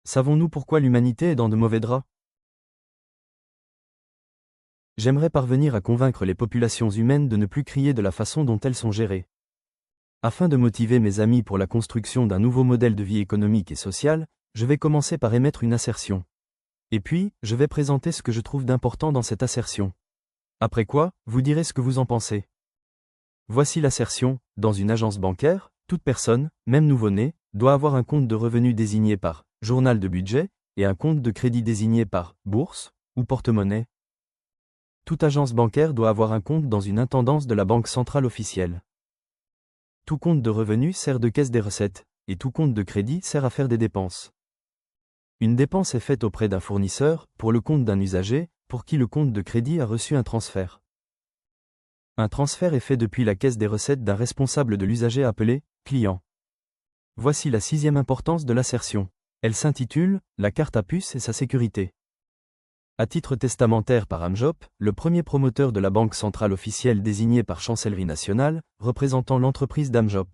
Savons-nous pourquoi l'humanité est dans de mauvais draps? J'aimerais parvenir à convaincre les populations humaines de ne plus crier de la façon dont elles sont gérées. Afin de motiver mes amis pour la construction d'un nouveau modèle de vie économique et sociale, je vais commencer par émettre une assertion. Et puis, je vais présenter ce que je trouve d'important dans cette assertion. Après quoi, vous direz ce que vous en pensez. Voici l'assertion: dans une agence bancaire, toute personne, même nouveau-né, doit avoir un compte de revenus désigné par journal de budget et un compte de crédit désigné par bourse ou porte-monnaie. Toute agence bancaire doit avoir un compte dans une intendance de la banque centrale officielle. Tout compte de revenus sert de caisse des recettes, et tout compte de crédit sert à faire des dépenses. Une dépense est faite auprès d'un fournisseur, pour le compte d'un usager, pour qui le compte de crédit a reçu un transfert. Un transfert est fait depuis la caisse des recettes d'un responsable de l'usager appelé client. Voici la 6e importance de l'assertion. Elle s'intitule « La carte à puce et sa sécurité ». À titre testamentaire par Amjop, le premier promoteur de la banque centrale officielle désigné par Chancellerie nationale, représentant l'entreprise d'Amjop.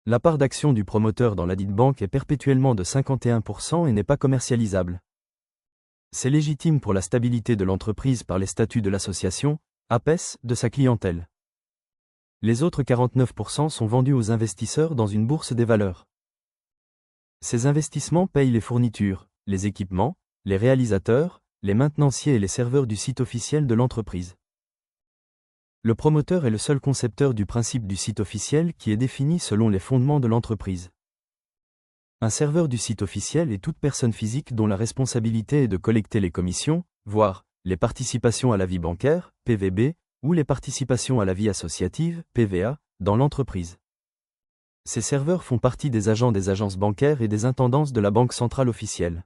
La part d'action du promoteur dans ladite banque est perpétuellement de 51% et n'est pas commercialisable. C'est légitime pour la stabilité de l'entreprise par les statuts de l'association, APES, de sa clientèle. Les autres 49% sont vendus aux investisseurs dans une bourse des valeurs. Ces investissements payent les fournitures, les équipements, les réalisateurs, les maintenanciers et les serveurs du site officiel de l'entreprise. Le promoteur est le seul concepteur du principe du site officiel qui est défini selon les fondements de l'entreprise. Un serveur du site officiel est toute personne physique dont la responsabilité est de collecter les commissions, voire les participations à la vie bancaire, PVB, ou les participations à la vie associative, PVA, dans l'entreprise. Ces serveurs font partie des agents des agences bancaires et des intendances de la banque centrale officielle.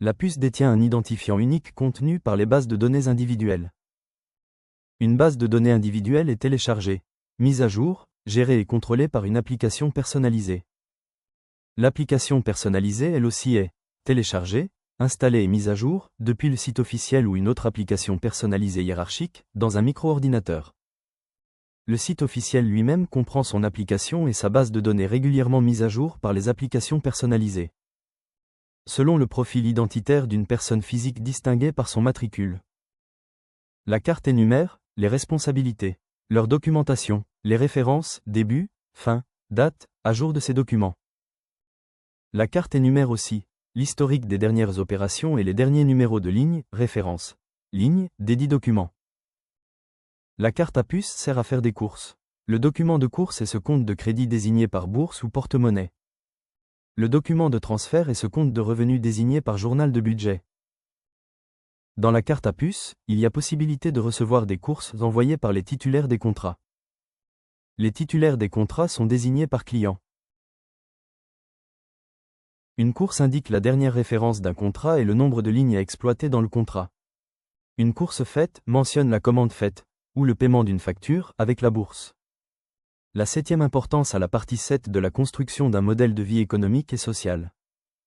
La puce détient un identifiant unique contenu par les bases de données individuelles. Une base de données individuelle est téléchargée, mise à jour, gérée et contrôlée par une application personnalisée. L'application personnalisée elle aussi est téléchargée, installée et mise à jour, depuis le site officiel ou une autre application personnalisée hiérarchique, dans un micro-ordinateur. Le site officiel lui-même comprend son application et sa base de données régulièrement mise à jour par les applications personnalisées. Selon le profil identitaire d'une personne physique distinguée par son matricule. La carte énumère les responsabilités, leur documentation, les références, début, fin, date, à jour de ces documents. La carte énumère aussi l'historique des dernières opérations et les derniers numéros de ligne, référence, ligne, desdits documents. La carte à puce sert à faire des courses. Le document de course est ce compte de crédit désigné par bourse ou porte-monnaie. Le document de transfert est ce compte de revenus désigné par journal de budget. Dans la carte à puce, il y a possibilité de recevoir des courses envoyées par les titulaires des contrats. Les titulaires des contrats sont désignés par client. Une course indique la dernière référence d'un contrat et le nombre de lignes à exploiter dans le contrat. Une course faite mentionne la commande faite, ou le paiement d'une facture, avec la bourse. La 7e importance à la partie 7 de la construction d'un modèle de vie économique et sociale.